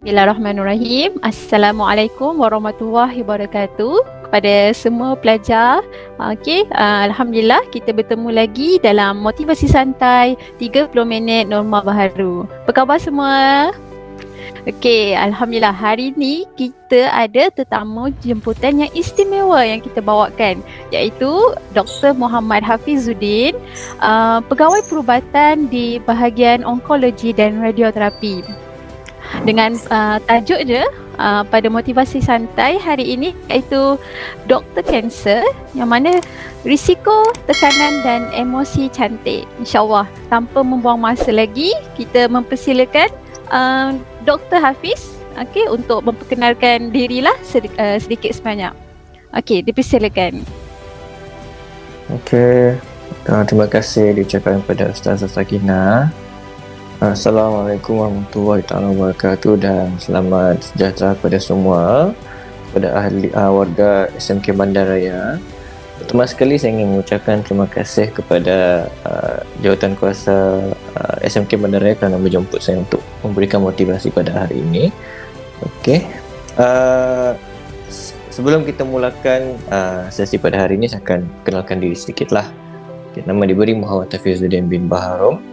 Bismillahirrahmanirrahim. Assalamualaikum warahmatullahi wabarakatuh kepada semua pelajar. Alhamdulillah kita bertemu lagi dalam Motivasi Santai 30 minit norma baharu. Apa khabar semua? Alhamdulillah hari ni kita ada tetamu jemputan yang istimewa yang kita bawakan, iaitu Dr. Muhammad Hafizuddin, pegawai perubatan di bahagian onkologi dan radioterapi. Dengan tajuk je pada Motivasi Santai hari ini, iaitu Doktor Kanser, yang mana risiko, tekanan dan emosi cantik. InsyaAllah tanpa membuang masa lagi, kita mempersilakan Dr. Hafiz untuk memperkenalkan dirilah sedikit sebanyak. Dipersilakan. Terima kasih diucapkan kepada Ustazah Sakinah. Assalamualaikum warahmatullahi wabarakatuh dan selamat sejahtera kepada semua, kepada ahli warga SMK Bandaraya. Pertama sekali saya ingin mengucapkan terima kasih kepada Jawatankuasa SMK Bandaraya kerana menjemput saya untuk memberikan motivasi pada hari ini. Sebelum kita mulakan sesi pada hari ini, saya akan kenalkan diri sedikit lah. Nama diberi Muhammad Hafizuddin bin Baharom.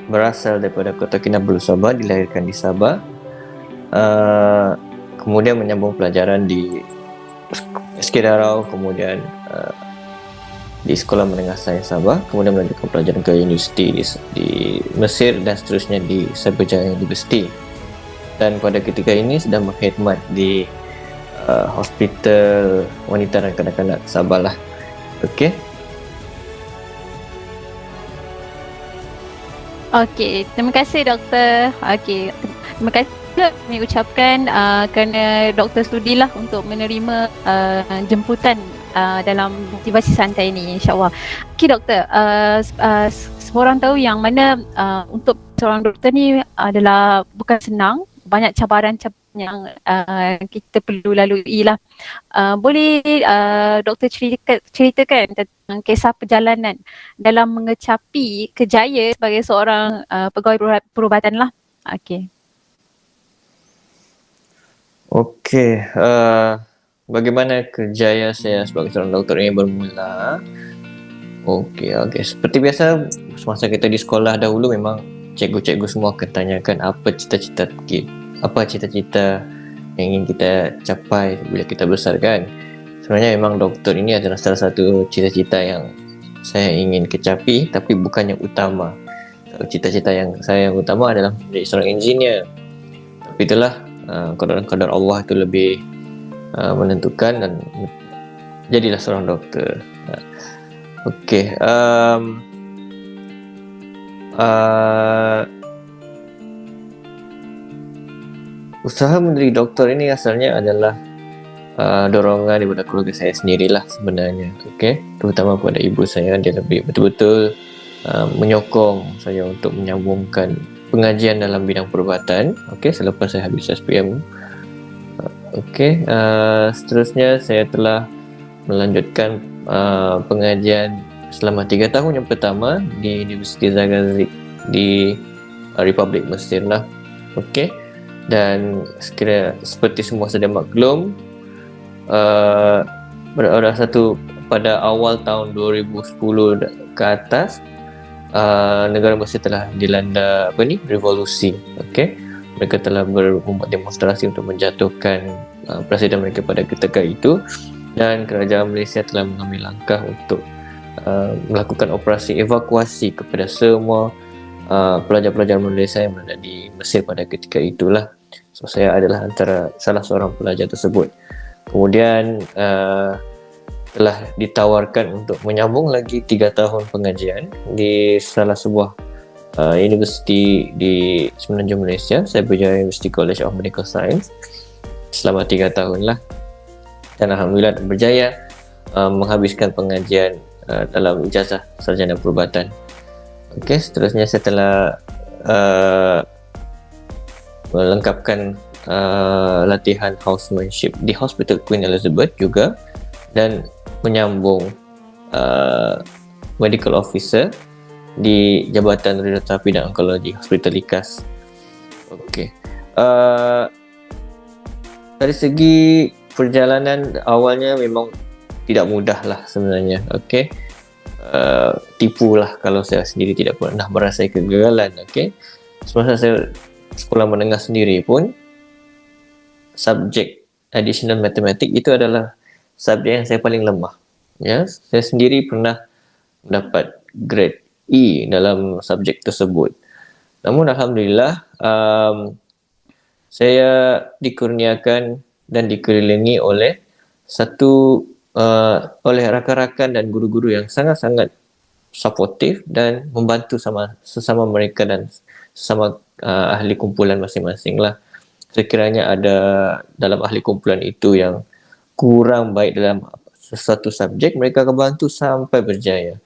Berasal daripada Kota Kinabalu, Sabah, dilahirkan di Sabah. Kemudian menyambung pelajaran di SK Darau, kemudian di Sekolah Menengah Sains Sabah, kemudian melanjutkan pelajaran ke universiti di Mesir dan seterusnya di Cyberjaya University. Dan pada ketika ini sedang berkhidmat di Hospital Wanita dan Kanak-kanak Sabah lah. Terima kasih doktor. Terima kasih kami ucapkan kerana doktor sudilah untuk menerima jemputan dalam Motivasi Santai ini, insyaAllah. Doktor, semua orang tahu yang mana untuk seorang doktor ni adalah bukan senang, banyak cabaran yang kita perlu lalui lah. Boleh doktor ceritakan tentang kisah perjalanan dalam mengecapi kejayaan sebagai seorang pegawai perubatan lah. Bagaimana kerjaya saya sebagai seorang doktor ini bermula? Seperti biasa, semasa kita di sekolah dahulu memang cikgu-cikgu semua akan tanyakan apa cita-cita yang ingin kita capai bila kita besar kan. Sebenarnya memang doktor ini adalah salah satu cita-cita yang saya ingin kecapi, tapi bukan yang utama. Cita-cita yang utama adalah menjadi seorang engineer. Tapi itulah qadar Allah itu lebih menentukan dan jadilah seorang doktor. Usaha menjadi doktor ini asalnya adalah dorongan daripada keluarga saya sendirilah sebenarnya. Terutama kepada ibu saya, dia lebih betul-betul menyokong saya untuk menyambungkan pengajian dalam bidang perubatan. Selepas saya habis SPM. Seterusnya saya telah melanjutkan pengajian selama 3 tahun yang pertama di Universiti Zagazig di Republik Mesir lah. Dan seperti semua sedia maklum, pada awal tahun 2010 ke atas, negara Mesir telah dilanda revolusi. Mereka telah membuat demonstrasi untuk menjatuhkan presiden mereka pada ketika itu, dan kerajaan Malaysia telah mengambil langkah untuk melakukan operasi evakuasi kepada semua pelajar-pelajar Malaysia yang berada di Mesir pada ketika itulah. Saya adalah antara salah seorang pelajar tersebut. Kemudian telah ditawarkan untuk menyambung lagi 3 tahun pengajian di salah sebuah universiti di Semenanjung Malaysia, Cyberjaya University College of Medical Science, selama 3 tahun lah. Dan alhamdulillah berjaya menghabiskan pengajian dalam ijazah sarjana perubatan. Seterusnya saya telah melengkapkan latihan housemanship di Hospital Queen Elizabeth juga, dan menyambung medical officer di Jabatan Radioterapi dan Onkologi Hospital Likas. Okey. Uh, dari segi perjalanan awalnya memang tidak mudah lah sebenarnya. Okey. Tipulah kalau saya sendiri tidak pernah merasai kegagalan. Okey. Semasa saya sekolah menengah sendiri pun, subjek additional mathematics itu adalah subjek yang saya paling lemah. Ya, saya sendiri pernah mendapat grade E dalam subjek tersebut. Namun alhamdulillah, saya dikurniakan dan dikelilingi oleh oleh rakan-rakan dan guru-guru yang sangat-sangat suportif dan membantu sesama mereka dan sesama ahli kumpulan masing-masing lah. Sekiranya ada dalam ahli kumpulan itu yang kurang baik dalam sesuatu subjek, mereka akan bantu sampai berjaya.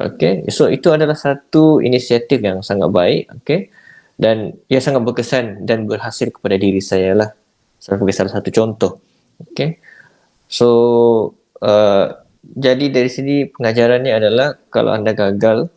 Okay, so itu adalah satu inisiatif yang sangat baik, okay, dan ia sangat berkesan dan berhasil kepada diri saya lah sebagai salah satu contoh. Okay, so jadi dari sini pengajarannya adalah kalau anda gagal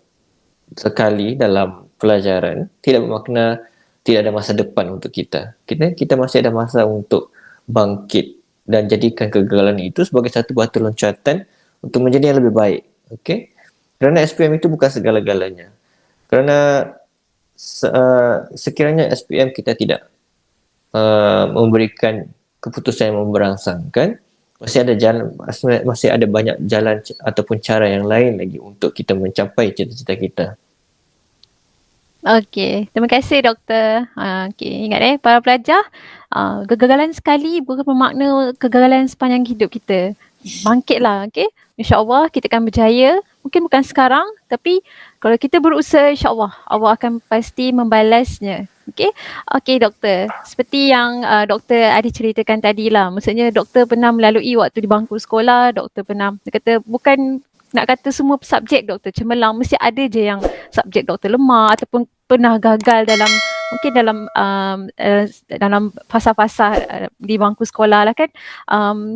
sekali dalam pelajaran, tidak bermakna tidak ada masa depan untuk kita. Kita masih ada masa untuk bangkit dan jadikan kegagalan itu sebagai satu batu loncatan untuk menjadi yang lebih baik. Okay? Kerana SPM itu bukan segala-galanya. Kerana sekiranya SPM kita tidak memberikan keputusan yang memberangsangkan, masih ada banyak jalan ataupun cara yang lain lagi untuk kita mencapai cita-cita kita. Okey, terima kasih doktor. Okey, ingat para pelajar, kegagalan sekali bukan bermakna kegagalan sepanjang hidup kita. Bangkitlah, okey. InsyaAllah kita akan berjaya. Mungkin bukan sekarang, tapi kalau kita berusaha, insyaAllah Allah akan pasti membalasnya. Okey, okey doktor. Seperti yang doktor Adi ceritakan tadi lah. Maksudnya doktor pernah melalui waktu di bangku sekolah, doktor pernah, dia kata bukan nak kata semua subjek doktor cemerlang, mesti ada je yang subjek doktor lemah ataupun pernah gagal dalam fasa-fasa di bangku sekolah lah kan.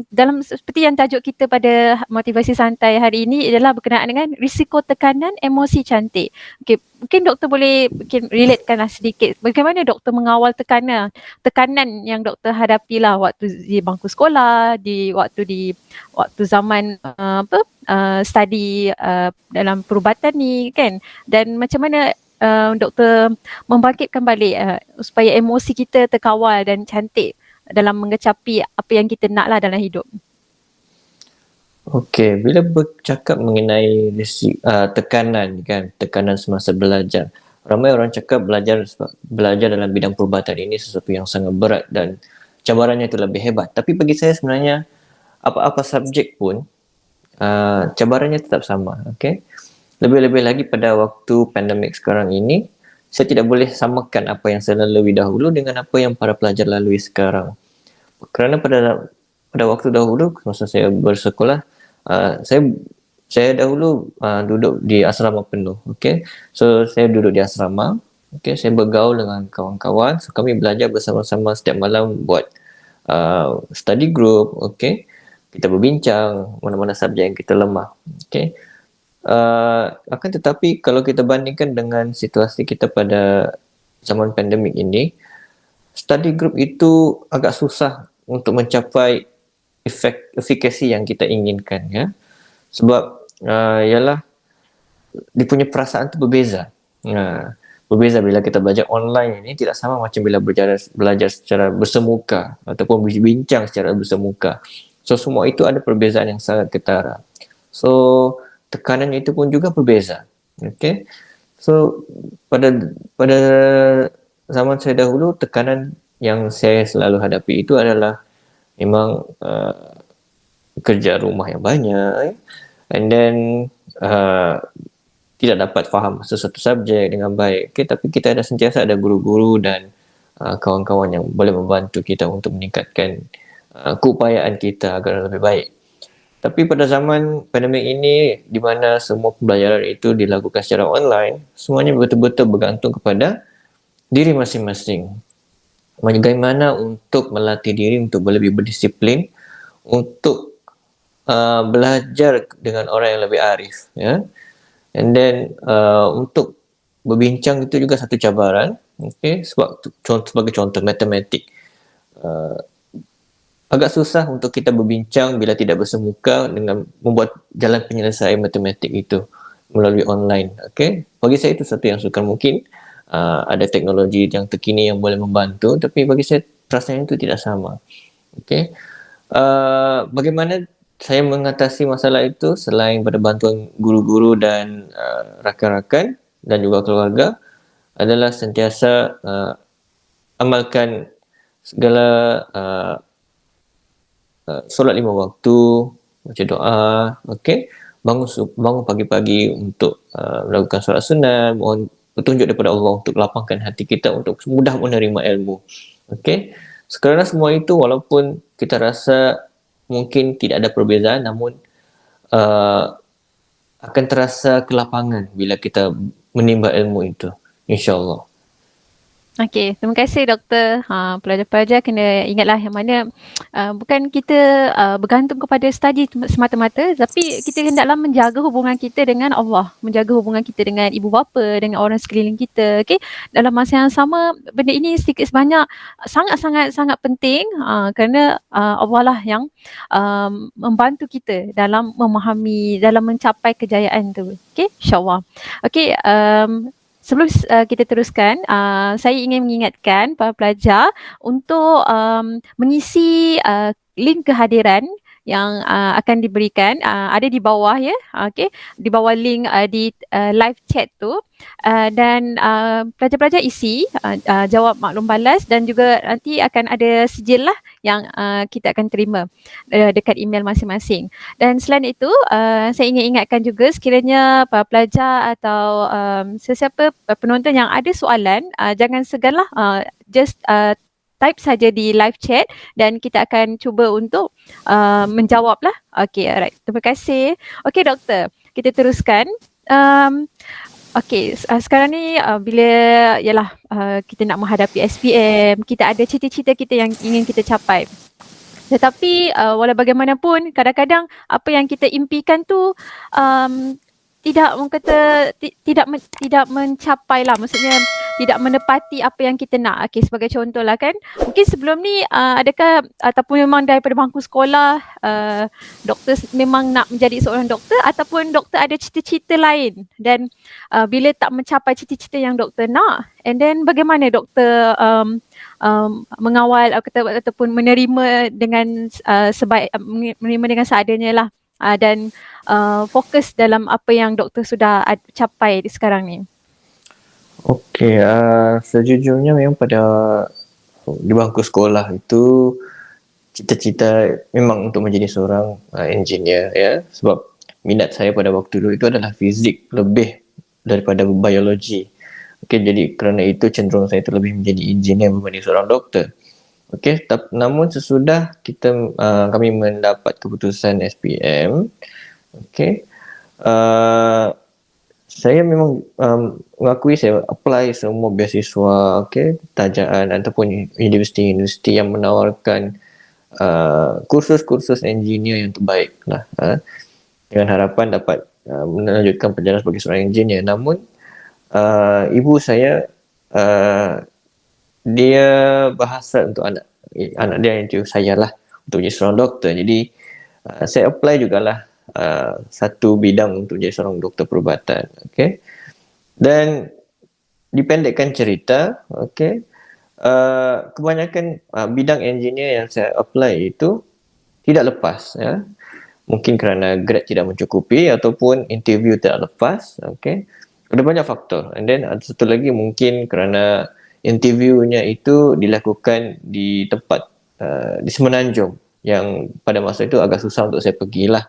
Dalam seperti yang tajuk kita pada motivasi santai hari ini adalah berkenaan dengan risiko tekanan emosi cantik. Okay, mungkin doktor boleh relatekanlah sedikit bagaimana doktor mengawal tekanan yang doktor hadapi lah waktu di bangku sekolah, waktu zaman study dalam perubatan ni kan, dan macam mana doktor membangkitkan balik supaya emosi kita terkawal dan cantik dalam mengecapi apa yang kita nak lah dalam hidup. Okey, bila bercakap mengenai tekanan kan, tekanan semasa belajar, ramai orang cakap belajar dalam bidang perubatan ini sesuatu yang sangat berat dan cabarannya itu lebih hebat. Tapi bagi saya sebenarnya apa-apa subjek pun cabarannya tetap sama. Okay? Lebih-lebih lagi pada waktu pandemik sekarang ini, saya tidak boleh samakan apa yang saya lalui dahulu dengan apa yang para pelajar lalui sekarang. Kerana pada waktu dahulu, masa saya bersekolah, saya dahulu duduk di asrama penuh. Okay? So, saya duduk di asrama. Okay? Saya bergaul dengan kawan-kawan. So, kami belajar bersama-sama setiap malam buat study group. Okay? Kita berbincang mana-mana subjek yang kita lemah. Okay? Akan tetapi kalau kita bandingkan dengan situasi kita pada zaman pandemik ini, study group itu agak susah untuk mencapai efikasi yang kita inginkan, ya. Sebab ialah dia punya perasaan tu berbeza. Berbeza bila kita belajar online ini tidak sama macam bila belajar secara bersemuka ataupun bincang secara bersemuka. So semua itu ada perbezaan yang sangat ketara. So tekanannya itu pun juga berbeza. Okay. So pada zaman saya dahulu, tekanan yang saya selalu hadapi itu adalah memang kerja rumah yang banyak, and then tidak dapat faham sesuatu subjek dengan baik. Okay, tapi kita sentiasa ada guru-guru dan kawan-kawan yang boleh membantu kita untuk meningkatkan keupayaan kita agar lebih baik. Tapi pada zaman pandemik ini, di mana semua pembelajaran itu dilakukan secara online, semuanya betul-betul bergantung kepada diri masing-masing. Bagaimana untuk melatih diri untuk lebih berdisiplin, untuk belajar dengan orang yang lebih arif, ya. And then untuk berbincang itu juga satu cabaran, Okey, sebab sebagai contoh matematik. Uh, Agak susah untuk kita berbincang bila tidak bersemuka dengan membuat jalan penyelesaian matematik itu melalui online. Okey, bagi saya itu satu yang sukar. Mungkin ada teknologi yang terkini yang boleh membantu, tapi bagi saya rasanya itu tidak sama. Okey, bagaimana saya mengatasi masalah itu selain pada bantuan guru-guru dan rakan-rakan dan juga keluarga adalah sentiasa amalkan segala solat 5 waktu, baca doa, okey. Bangun pagi-pagi untuk melakukan solat sunat, mohon petunjuk daripada Allah untuk lapangkan hati kita untuk mudah menerima ilmu. Okey. Sekarang semua itu walaupun kita rasa mungkin tidak ada perbezaan, namun uh, akan terasa kelapangan bila kita menimba ilmu itu, insya-Allah. Okey, terima kasih doktor. Pelajar-pelajar kena ingatlah yang mana bukan kita bergantung kepada study semata-mata, tapi kita hendaklah menjaga hubungan kita dengan Allah, menjaga hubungan kita dengan ibu bapa, dengan orang sekeliling kita. Okey, dalam masa yang sama benda ini sedikit sebanyak sangat-sangat penting kerana Allah lah yang membantu kita dalam memahami, dalam mencapai kejayaan tu. Okey, insya-Allah. Okey, sebelum kita teruskan, saya ingin mengingatkan para pelajar untuk mengisi link kehadiran yang akan diberikan ada di bawah ya, okey, di bawah link di live chat tu, dan pelajar-pelajar isi jawab maklum balas dan juga nanti akan ada sijil lah yang kita akan terima dekat email masing-masing. Dan selain itu, saya ingin ingatkan juga sekiranya para pelajar atau sesiapa penonton yang ada soalan, jangan seganlah, just type saja di live chat dan kita akan cuba untuk menjawab lah. Okay, alright. Terima kasih. Okay, doktor. Kita teruskan. Okay, sekarang ni bila yalah kita nak menghadapi SPM, kita ada cita-cita kita yang ingin kita capai. Tetapi walau bagaimanapun kadang-kadang apa yang kita impikan tu tidak orang kata tidak mencapai lah, maksudnya tidak menepati apa yang kita nak. Okey, sebagai contoh lah kan, mungkin sebelum ni adakah ataupun memang daripada bangku sekolah doktor memang nak menjadi seorang doktor, ataupun doktor ada cita-cita lain dan bila tak mencapai cita-cita yang doktor nak, and then bagaimana doktor mengawal ataupun menerima dengan menerima dengan seadanya lah, dan fokus dalam apa yang doktor sudah capai di sekarang ni. Okey, sejujurnya memang pada di bangku sekolah itu cita-cita memang untuk menjadi seorang engineer ya, sebab minat saya pada waktu dulu itu adalah fizik lebih daripada biologi. Okey, jadi kerana itu cenderung saya itu lebih menjadi engineer berbanding seorang doktor. Okey, namun sesudah kami mendapat keputusan SPM, okey, saya memang mengakui saya apply semua beasiswa, okey, tajaan ataupun universiti-universiti yang menawarkan kursus-kursus engineer yang terbaik lah, dengan harapan dapat melanjutkan perjalanan sebagai seorang engineer. Namun ibu saya dia berhasrat untuk anak dia yang saya lah untuk jadi seorang doktor. Jadi saya apply jugalah satu bidang untuk jadi seorang doktor perubatan. Okay. Dan dipendekkan cerita, okay, kebanyakan bidang engineer yang saya apply itu tidak lepas ya. Mungkin kerana grade tidak mencukupi ataupun interview tidak lepas. Okay. Ada banyak faktor. And then ada satu lagi mungkin kerana interviewnya itu dilakukan di tempat di Semenanjung yang pada masa itu agak susah untuk saya pergilah.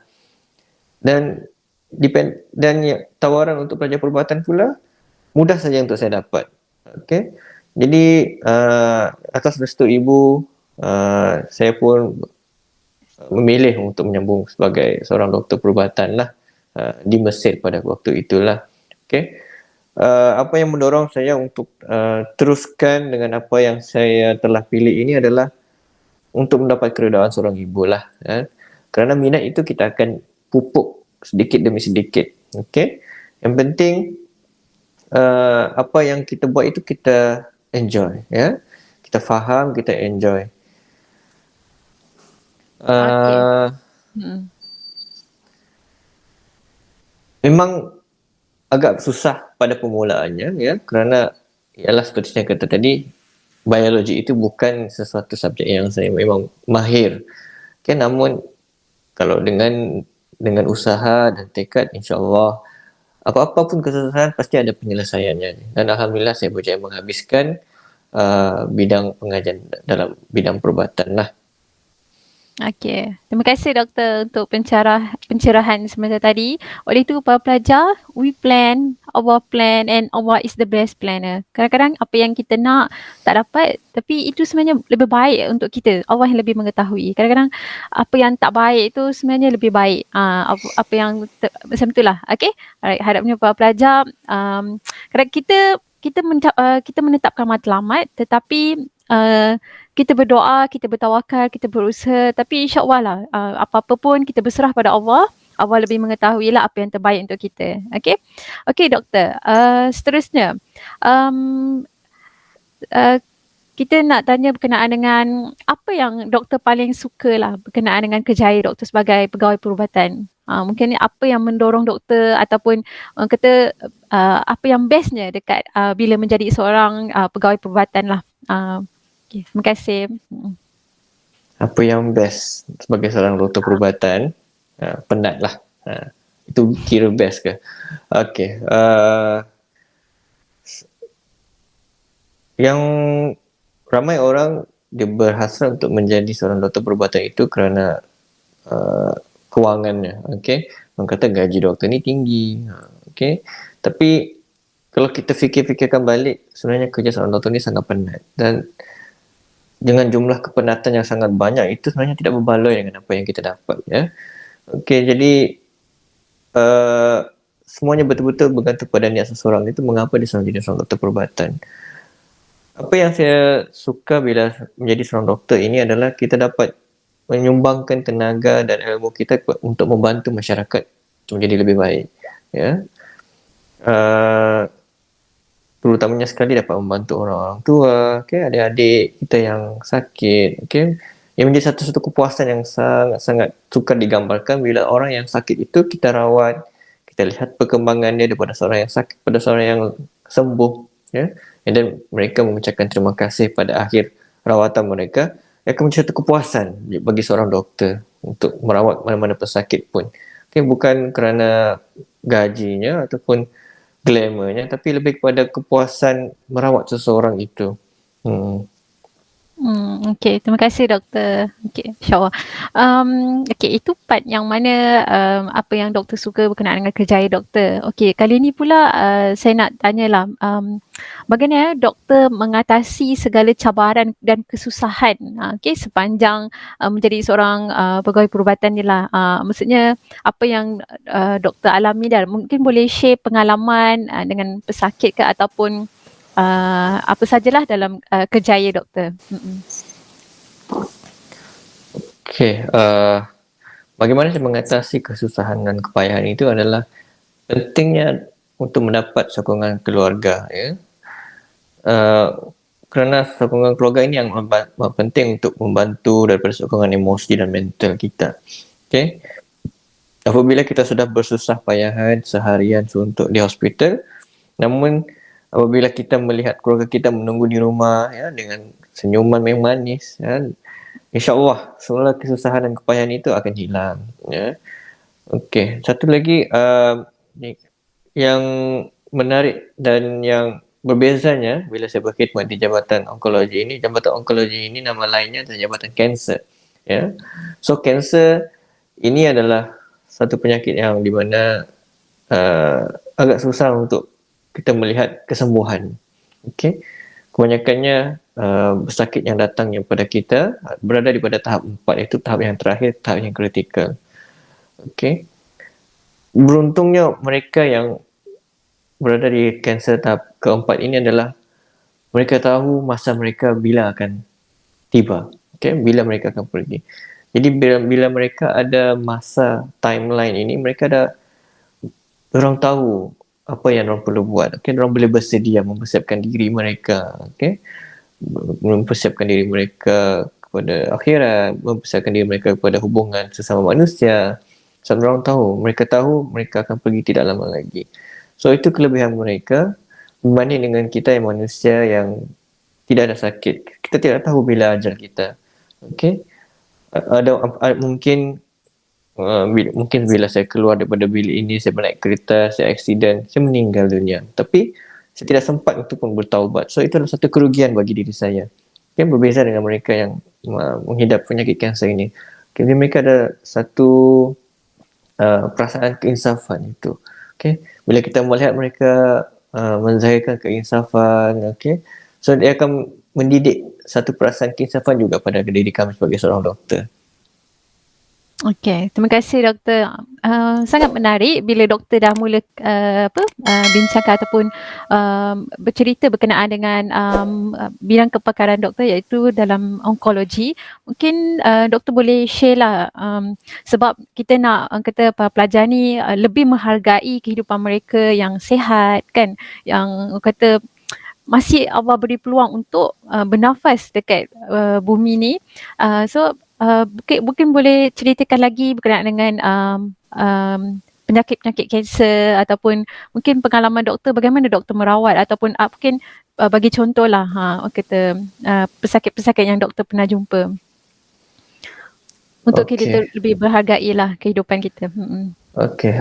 Dan tawaran untuk pelajar perubatan pula mudah saja untuk saya dapat. Okey. Jadi atas restu ibu, saya pun memilih untuk menyambung sebagai seorang doktor perubatan lah di Mesir pada waktu itulah. Okey. Apa yang mendorong saya untuk teruskan dengan apa yang saya telah pilih ini adalah untuk mendapat keredaan seorang ibu lah. Kerana minat itu kita akan pupuk sedikit demi sedikit. Okay? Yang penting apa yang kita buat itu kita enjoy, ya. Kita faham, kita enjoy. Okey. Uh, Mm. Memang agak susah pada permulaannya, ya, kerana ialah seperti saya kata tadi, biologi itu bukan sesuatu subjek yang saya memang mahir. Okay, namun kalau dengan usaha dan tekad, insya-Allah apa-apa pun kesusahan pasti ada penyelesaiannya. Dan alhamdulillah saya berjaya menghabiskan bidang pengajian dalam bidang perubatan lah. Okey. Terima kasih doktor untuk pencerahan sebentar tadi. Oleh itu para pelajar, we plan, Allah plan and Allah is the best planner. Kadang-kadang apa yang kita nak tak dapat, tapi itu sebenarnya lebih baik untuk kita. Allah yang lebih mengetahui. Kadang-kadang apa yang tak baik itu sebenarnya lebih baik. Apa yang macam itulah. Okey. Alright, harapnya para pelajar kadang kita menetapkan matlamat, tetapi kita berdoa, kita bertawakal, kita berusaha, tapi insya-Allah lah apa-apa pun kita berserah pada Allah. Allah lebih mengetahui lah apa yang terbaik untuk kita. Okey. Okey doktor. Seterusnya uh, kita nak tanya berkenaan dengan apa yang doktor paling suka lah berkenaan dengan kerjaya doktor sebagai pegawai perubatan. Mungkin apa yang mendorong doktor ataupun kata apa yang bestnya dekat bila menjadi seorang pegawai perubatan lah. Okay, terima kasih. Apa yang best sebagai seorang doktor perubatan? Penat lah. Itu kira best ke? Okey. Yang ramai orang dia berhasrat untuk menjadi seorang doktor perubatan itu kerana kewangannya. Okey. Orang kata gaji doktor ni tinggi. Okey. Tapi kalau kita fikir-fikirkan balik, sebenarnya kerja seorang doktor ni sangat penat. Dan dengan jumlah kepenatan yang sangat banyak, itu sebenarnya tidak berbaloi dengan apa yang kita dapat. Ya. Okey, jadi semuanya betul-betul bergantung pada niat seseorang itu mengapa dia seorang jadi seorang doktor perubatan. Apa yang saya suka bila menjadi seorang doktor ini adalah kita dapat menyumbangkan tenaga dan ilmu kita untuk membantu masyarakat menjadi lebih baik. Ya. Terutamanya sekali dapat membantu orang-orang tua, okay, adik-adik kita yang sakit, okay. Yang menjadi satu-satu kepuasan yang sangat-sangat sukar digambarkan bila orang yang sakit itu kita rawat, kita lihat perkembangan dia daripada seorang yang sakit pada seorang yang sembuh, ya. And then mereka mengucapkan terima kasih pada akhir rawatan mereka, akan menjadi satu kepuasan bagi seorang doktor untuk merawat mana-mana pesakit pun. Okay, bukan kerana gajinya ataupun glamournya, tapi lebih kepada kepuasan merawat seseorang itu. Okay, terima kasih doktor. Okay, insyaAllah. Okay, itu part yang mana apa yang doktor suka berkenaan dengan kerjaya doktor. Okay, kali ini pula saya nak tanyalah bagaimana doktor mengatasi segala cabaran dan kesusahan okay, sepanjang menjadi seorang pegawai perubatan ni lah. Maksudnya apa yang doktor alami dan mungkin boleh share pengalaman dengan pesakit ke ataupun apa sajalah dalam kerjaya doktor. Okey, bagaimana saya mengatasi kesusahan dan kepayahan itu adalah pentingnya untuk mendapat sokongan keluarga, ya. Kerana sokongan keluarga ini yang penting untuk membantu daripada sokongan emosi dan mental kita. Okey. Apabila kita sudah bersusah payahan seharian untuk di hospital, namun apabila kita melihat keluarga kita menunggu di rumah, ya, dengan senyuman yang manis, ya, insya-Allah semua kesusahan dan kepayahan itu akan hilang, ya. Okey, satu lagi yang menarik dan yang berbezanya bila saya berkhidmat di jabatan onkologi ini nama lainnya adalah jabatan kanser, ya. So kanser ini adalah satu penyakit yang di mana agak susah untuk kita melihat kesembuhan. Okey. Kebanyakannya pesakit yang datang pada kita berada di pada tahap 4, iaitu tahap yang terakhir, tahap yang kritikal. Okey. Beruntungnya mereka yang berada di kanser tahap keempat ini adalah mereka tahu masa mereka bila akan tiba. Okey, bila mereka akan pergi. Jadi bila mereka ada masa timeline ini, mereka orang tahu apa yang orang perlu buat. Okay, orang boleh bersedia mempersiapkan diri mereka. Okay, mempersiapkan diri mereka kepada akhirat, mempersiapkan diri mereka kepada hubungan sesama manusia. Sebab orang tahu, mereka akan pergi tidak lama lagi. So itu kelebihan mereka berbanding dengan kita yang manusia yang tidak ada sakit. Kita tidak tahu bila ajal kita. Okay, mungkin mungkin bila saya keluar daripada bilik ini, saya naik kereta, saya aksiden, saya meninggal dunia. Tapi saya tidak sempat untuk pun bertaubat. So itu adalah satu kerugian bagi diri saya. Yang berbeza dengan mereka yang menghidap penyakit kanser ini. Jadi mereka ada satu perasaan keinsafan itu. Okay? Bila kita melihat mereka menzahirkan keinsafan, okay? So dia akan mendidik satu perasaan keinsafan juga pada diri kami sebagai seorang doktor. Okey, terima kasih doktor. Sangat menarik bila doktor dah mula bincangkan ataupun bercerita berkenaan dengan bidang kepakaran doktor iaitu dalam onkologi. Mungkin doktor boleh share lah sebab kita nak kata para pelajar ni lebih menghargai kehidupan mereka yang sihat kan, yang kata masih Allah beri peluang untuk bernafas dekat bumi ni. Mungkin boleh ceritakan lagi berkenaan dengan penyakit-penyakit kanser ataupun mungkin pengalaman doktor, bagaimana doktor merawat ataupun mungkin bagi contohlah kata pesakit-pesakit yang doktor pernah jumpa untuk kita lebih berhargailah kehidupan kita. Okey,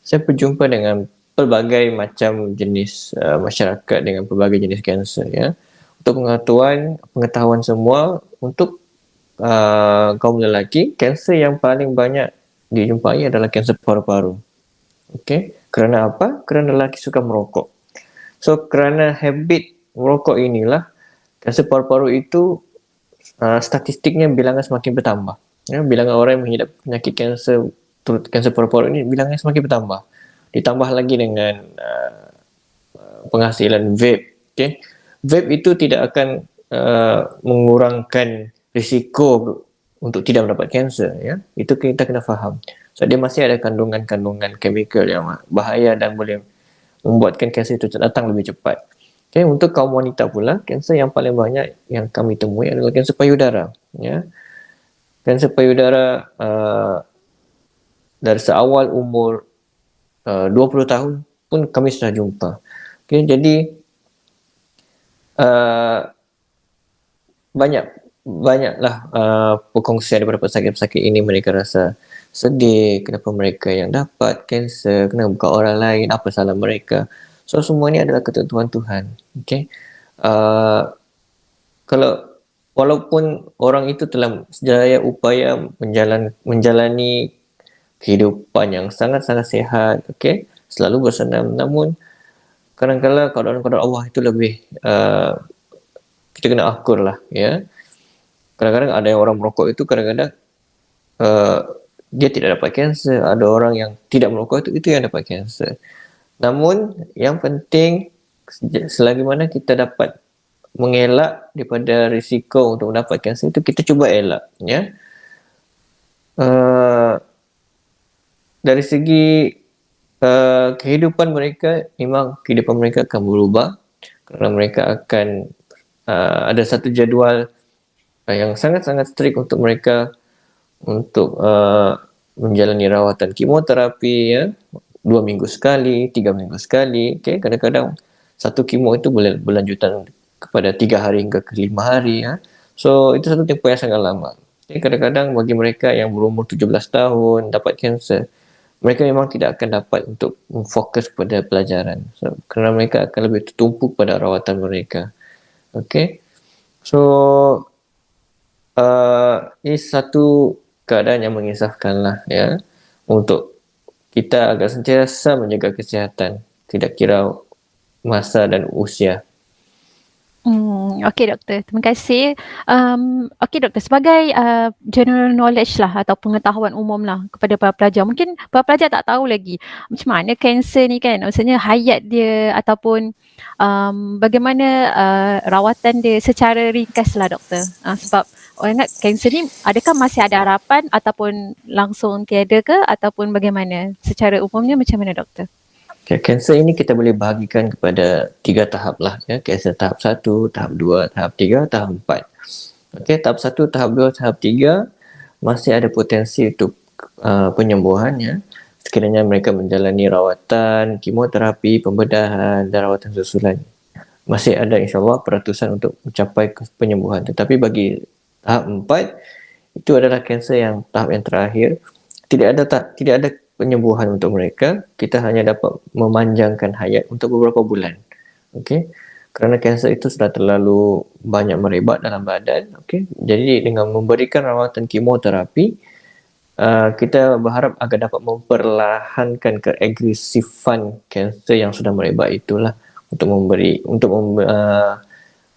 saya berjumpa dengan pelbagai macam jenis masyarakat dengan pelbagai jenis kanser ya. Untuk pengetahuan semua, untuk kaum lelaki, kanser yang paling banyak dijumpai adalah kanser paru-paru. Okey, kerana apa? Kerana lelaki suka merokok. So kerana habit merokok inilah kanser paru-paru itu statistiknya bilangan semakin bertambah. Ya, bilangan orang yang mengidap penyakit kanser paru-paru ini bilangannya semakin bertambah. Ditambah lagi dengan penghasilan vape. Okay? Vape itu tidak akan mengurangkan risiko untuk tidak mendapat kanser. Ya? Itu kita kena faham. So, dia masih ada kandungan-kandungan chemical yang bahaya dan boleh membuatkan kanser itu datang lebih cepat. Okay? Untuk kaum wanita pula, kanser yang paling banyak yang kami temui adalah kanser payudara. Ya? Kanser payudara dari seawal umur 20 tahun pun kami sudah jumpa. Okay, jadi banyaklah perkongsian daripada pesakit-pesakit ini. Mereka rasa sedih kenapa mereka yang dapat kanser, kenapa bukan orang lain, apa salah mereka. So semua ini adalah ketentuan Tuhan. Okay, kalau walaupun orang itu telah sedaya upaya menjalani kehidupan yang sangat-sangat sihat, okay, selalu bersenam, namun kadang-kadang kadar Allah itu lebih kita kena akur lah, ya. Kadang-kadang ada yang orang merokok itu kadang-kadang dia tidak dapat kanser, ada orang yang tidak merokok itu yang dapat kanser. Namun yang penting selagi mana kita dapat mengelak daripada risiko untuk mendapat kanser itu, kita cuba elak, ya. Dari segi kehidupan mereka, memang kehidupan mereka akan berubah kerana mereka akan ada satu jadual yang sangat-sangat strict untuk mereka untuk menjalani rawatan kemoterapi, ya, 2 minggu sekali, 3 minggu sekali. Okay? Kadang-kadang satu kemo itu boleh berlanjutan kepada 3 hari hingga ke 5 hari. Ya? So itu satu tempoh yang sangat lama. Okay? Kadang-kadang bagi mereka yang berumur 17 tahun dapat kanser, mereka memang tidak akan dapat untuk fokus pada pelajaran. So, kerana mereka akan lebih tertumpu pada rawatan mereka. Okay? So ini satu keadaan yang mengisahkan lah, ya, untuk kita agar sentiasa menjaga kesihatan, tidak kira masa dan usia. Okey doktor, terima kasih. Okey doktor, sebagai general knowledge lah atau pengetahuan umum lah kepada para pelajar, mungkin para pelajar tak tahu lagi macam mana kanser ni kan, maksudnya hayat dia ataupun bagaimana rawatan dia secara ringkas lah doktor. Sebab orang ingat kanser ni adakah masih ada harapan ataupun langsung tiada ke, ataupun bagaimana secara umumnya, macam mana doktor? Kanser ini kita boleh bahagikan kepada 3 tahap lah, ya. Kanser tahap 1, tahap 2, tahap 3, tahap 4. Okey, tahap 1, tahap 2, tahap 3 masih ada potensi untuk penyembuhan, ya. Sekiranya mereka menjalani rawatan, kemoterapi, pembedahan dan rawatan susulan. Masih ada insya-Allah peratusan untuk mencapai penyembuhan. Tetapi bagi tahap 4 itu adalah kanser yang tahap yang terakhir. Tidak ada penyembuhan untuk mereka. Kita hanya dapat memanjangkan hayat untuk beberapa bulan. Okey. Kerana kanser itu sudah terlalu banyak merebak dalam badan, okey. Jadi dengan memberikan rawatan kemoterapi, kita berharap agar dapat memperlahankan keagresifan kanser yang sudah merebak itulah, untuk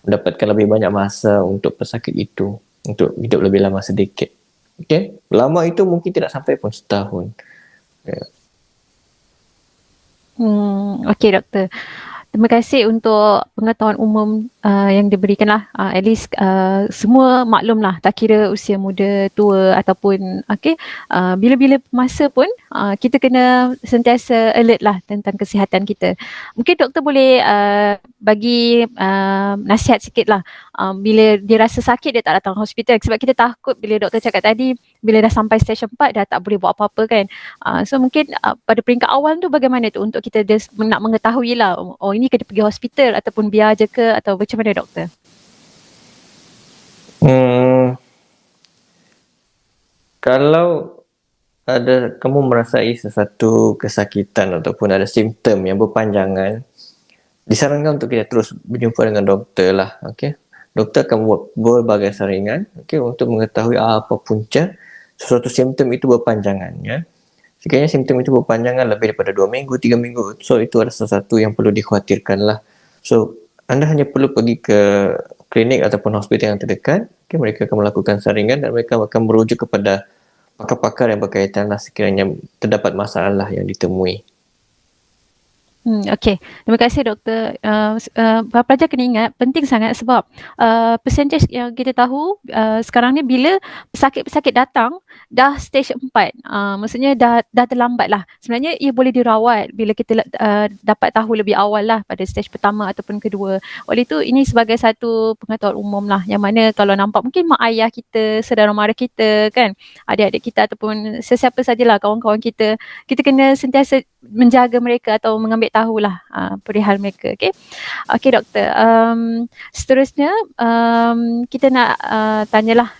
mendapatkan lebih banyak masa untuk pesakit itu untuk hidup lebih lama sedikit. Okey. Lama itu mungkin tidak sampai pun setahun. Ya. Okey doktor. Terima kasih untuk pengetahuan umum yang diberikan lah. At least semua maklum lah, tak kira usia muda, tua ataupun bila-bila masa pun kita kena sentiasa alert lah tentang kesihatan kita. Mungkin doktor boleh bagi nasihat sikit lah. Bila dia rasa sakit, dia tak datang hospital. Sebab kita takut bila doktor cakap tadi, bila dah sampai stage 4 dah tak boleh buat apa-apa kan. So mungkin pada peringkat awal tu bagaimana tu untuk kita nak mengetahui lah, oh ini kena pergi hospital ataupun biar je ke, atau macam mana doktor? Kalau kamu merasai sesuatu kesakitan ataupun ada simptom yang berpanjangan, disarankan untuk kita terus berjumpa dengan doktor lah. Okay? Doktor akan buat berbagai saringan, okay, untuk mengetahui apa punca sesuatu simptom itu berpanjangan. Ya? Sekiranya simptom itu berpanjangan lebih daripada 2 minggu, 3 minggu, so itu adalah sesuatu yang perlu dikhawatirkan lah. So, anda hanya perlu pergi ke klinik ataupun hospital yang terdekat. Okay, mereka akan melakukan saringan dan mereka akan merujuk kepada pakar-pakar yang berkaitan lah sekiranya terdapat masalah yang ditemui. Okey, terima kasih doktor. Pelajar kena ingat, penting sangat sebab percentage yang kita tahu sekarang ni bila pesakit-pesakit datang dah stage 4, maksudnya dah terlambat lah. Sebenarnya ia boleh dirawat bila kita dapat tahu lebih awal lah pada stage pertama ataupun kedua. Oleh itu ini sebagai satu pengetahuan umum lah, yang mana kalau nampak mungkin mak ayah kita, saudara mara kita kan, adik-adik kita ataupun sesiapa sajalah kawan-kawan kita, kita kena sentiasa menjaga mereka atau mengambil tahulah perihal mereka. Okey doktor. Seterusnya kita nak tanyalah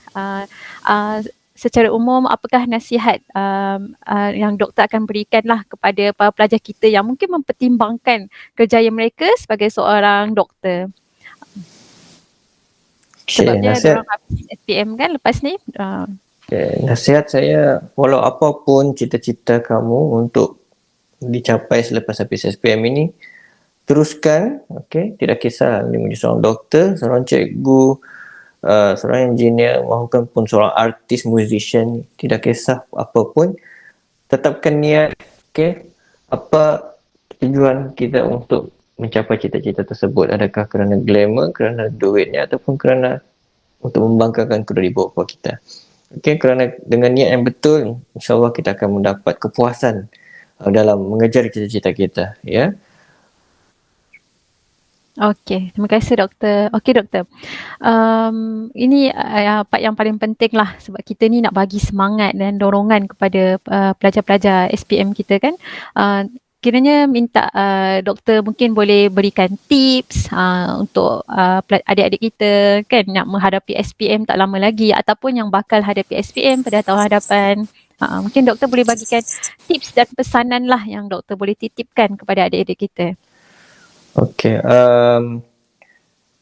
secara umum, apakah nasihat yang doktor akan berikan lah kepada para pelajar kita yang mungkin mempertimbangkan kerjaya mereka sebagai seorang doktor? Sebabnya diorang habis SPM kan lepas ni. Nasihat saya, walau apapun cita-cita kamu untuk dicapai selepas habis SPM ini, teruskan. Okay? Tidak kisah dia menjadi seorang doktor, seorang cikgu, seorang engineer, maupun seorang artis, musician, tidak kisah apapun, tetapkan niat. Okay? Apa tujuan kita untuk mencapai cita-cita tersebut? Adakah kerana glamour, kerana duitnya, ataupun kerana untuk membanggakan kedua ibu bapa kita? Okay? Kerana dengan niat yang betul, insyaAllah kita akan mendapat kepuasan dalam mengejar cita-cita kita, ya. Okey, terima kasih doktor. Okey doktor, ini part yang paling penting lah, sebab kita ni nak bagi semangat dan dorongan kepada pelajar-pelajar SPM kita kan. Kiranya minta doktor mungkin boleh berikan tips untuk adik-adik kita kan, nak menghadapi SPM tak lama lagi, ataupun yang bakal hadapi SPM pada tahun hadapan. Mungkin doktor boleh bagikan tips dan pesanan lah yang doktor boleh titipkan kepada adik-adik kita. Okey,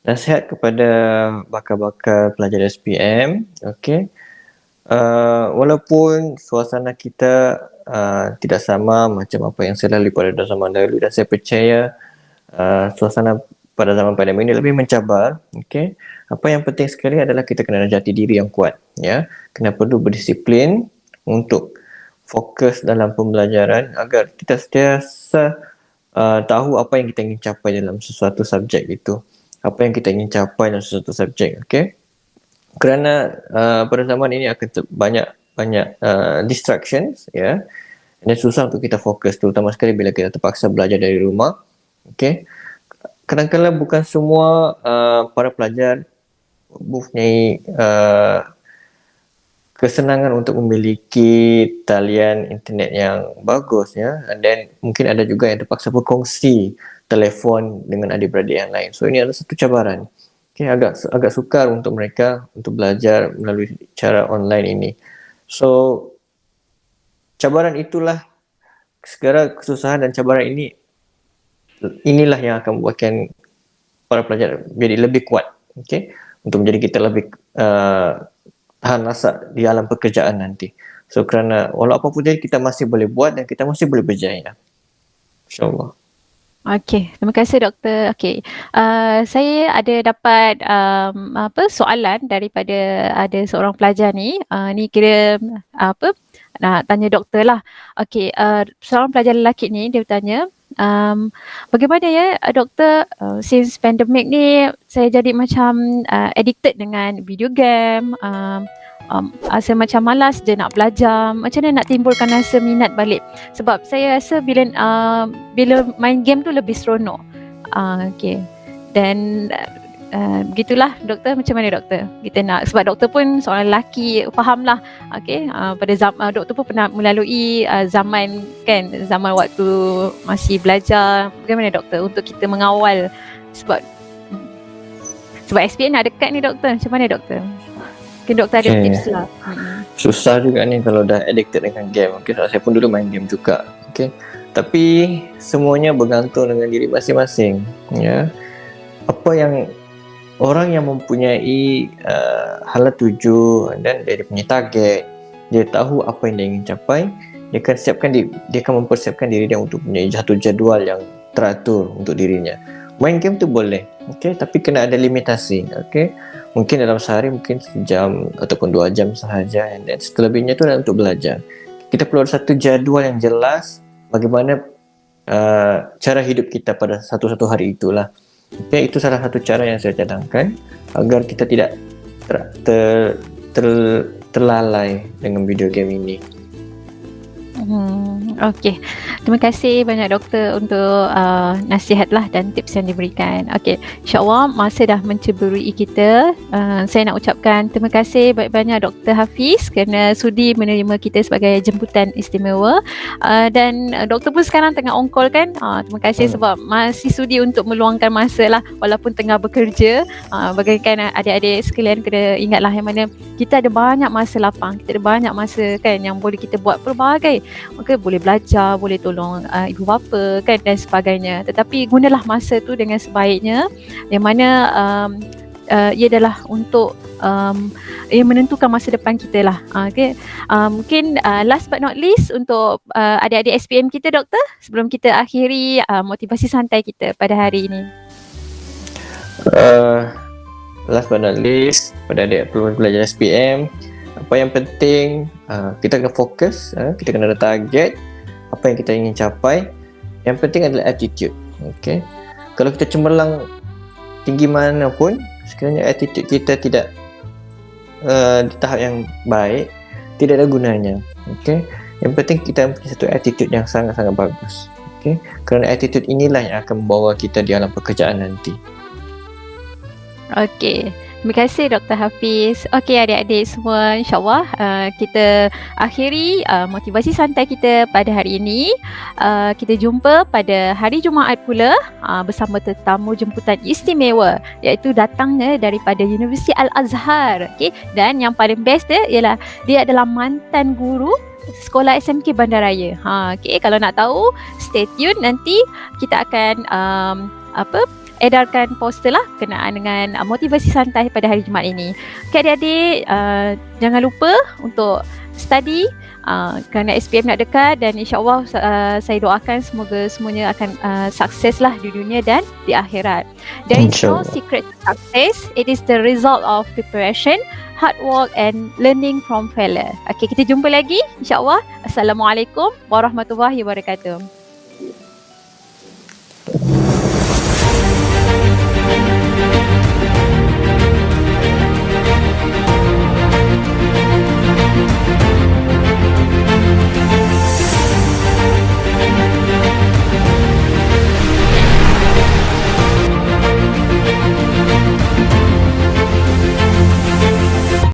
nasihat kepada bakal-bakal pelajar SPM. Okey, walaupun suasana kita tidak sama macam apa yang saya lalui pada zaman dahulu, dan saya percaya suasana pada zaman pandemik ini lebih mencabar. Okey, apa yang penting sekali adalah kita kena ada jati diri yang kuat, ya. Kena perlu berdisiplin untuk fokus dalam pembelajaran agar kita sentiasa tahu apa yang kita ingin capai dalam sesuatu subjek itu, apa yang kita ingin capai dalam sesuatu subjek. Okay? Kerana pada zaman ini akan banyak distractions, ya. dan susah untuk kita fokus, terutama sekali bila kita terpaksa belajar dari rumah. Okay. Kadang-kadang bukan semua para pelajar mempunyai kesenangan untuk memiliki talian internet yang bagus, ya. Dan mungkin ada juga yang terpaksa berkongsi telefon dengan adik-beradik yang lain. So ini adalah satu cabaran. Okay, agak sukar untuk mereka untuk belajar melalui cara online ini. So cabaran itulah, segala kesusahan dan cabaran inilah yang akan membuatkan para pelajar jadi lebih kuat, okay, untuk menjadi kita lebih tahan rasa di alam pekerjaan nanti. So kerana walau apa pun jadi kita masih boleh buat dan kita masih boleh berjaya, InsyaAllah. Okey, terima kasih doktor. Okey, saya ada dapat soalan daripada ada seorang pelajar ni. Ni kira nak tanya doktor lah. Okey, seorang pelajar lelaki ni dia bertanya, bagaimana ya doktor, since pandemic ni saya jadi macam addicted dengan video game, rasa macam malas je nak belajar. Macam mana nak timbulkan rasa minat balik? Sebab saya rasa bila main game tu lebih seronok. Okay. Dan begitulah doktor, macam mana doktor? Kita nak, sebab doktor pun seorang lelaki, fahamlah. Okay. Pada zaman doktor pun pernah melalui zaman waktu masih belajar. Bagaimana doktor untuk kita mengawal, sebab SPM nak dekat ni doktor. Macam mana doktor? Mungkin doktor ada tips lah. Susah juga ni kalau dah addicted dengan game. Okay, saya pun dulu main game juga. Okay. Tapi semuanya bergantung dengan diri masing-masing. Ya. Apa yang orang yang mempunyai hala tuju dan dia punya target, dia tahu apa yang dia ingin capai, dia akan mempersiapkan diri dia untuk punya satu jadual yang teratur untuk dirinya. Main game tu boleh, okay, tapi kena ada limitasi, okay. Mungkin dalam sehari mungkin sejam ataupun 2 jam sahaja, dan selebihnya tu adalah untuk belajar. Kita perlu ada satu jadual yang jelas bagaimana cara hidup kita pada satu-satu hari itulah. Okay, itu salah satu cara yang saya cadangkan agar kita tidak terlalai dengan video game ini. Okey, terima kasih banyak doktor untuk nasihatlah dan tips yang diberikan. Okey, insyaAllah masa dah menceburui kita. Saya nak ucapkan terima kasih banyak-banyak Dr. Hafiz kerana sudi menerima kita sebagai jemputan istimewa. Dan doktor pun sekarang tengah on call kan. Terima kasih sebab masih sudi untuk meluangkan masa lah walaupun tengah bekerja. Bagaikan adik-adik sekalian kena ingatlah yang mana kita ada banyak masa lapang, kita ada banyak masa kan yang boleh kita buat pelbagai. Maka boleh belajar, boleh tolong ibu bapa kan dan sebagainya. Tetapi gunalah masa tu dengan sebaiknya, yang mana ia adalah untuk ia menentukan masa depan kita lah. Okay. Mungkin last but not least untuk adik-adik SPM kita doktor, sebelum kita akhiri motivasi santai kita pada hari ini. Last but not least, pada adik pelajar SPM, apa yang penting kita kena fokus, kita kena ada target apa yang kita ingin capai. Yang penting adalah attitude. Okay. Kalau kita cemerlang tinggi mana pun, sekiranya attitude kita tidak di tahap yang baik, tidak ada gunanya. Okay. Yang penting kita punya satu attitude yang sangat-sangat bagus. Okay. Kerana attitude inilah yang akan membawa kita di alam pekerjaan nanti. Okey. Terima kasih Dr. Hafiz. Okey adik-adik semua, insyaAllah kita akhiri motivasi santai kita pada hari ini. Kita jumpa pada hari Jumaat pula bersama tetamu jemputan istimewa, iaitu datangnya daripada Universiti Al-Azhar. Okay? Dan yang paling best dia adalah mantan guru Sekolah SMK Bandaraya. Okay? Kalau nak tahu, stay tune, nanti kita akan edarkan poster lah kenaan dengan motivasi santai pada hari Jumaat ini. Okay adik-adik, jangan lupa untuk study kerana SPM nak dekat, dan insyaAllah saya doakan semoga semuanya akan sukses lah di dunia dan di akhirat. There is no secret to success. It is the result of preparation, hard work and learning from failure. Okay, kita jumpa lagi insyaAllah. Assalamualaikum warahmatullahi wabarakatuh.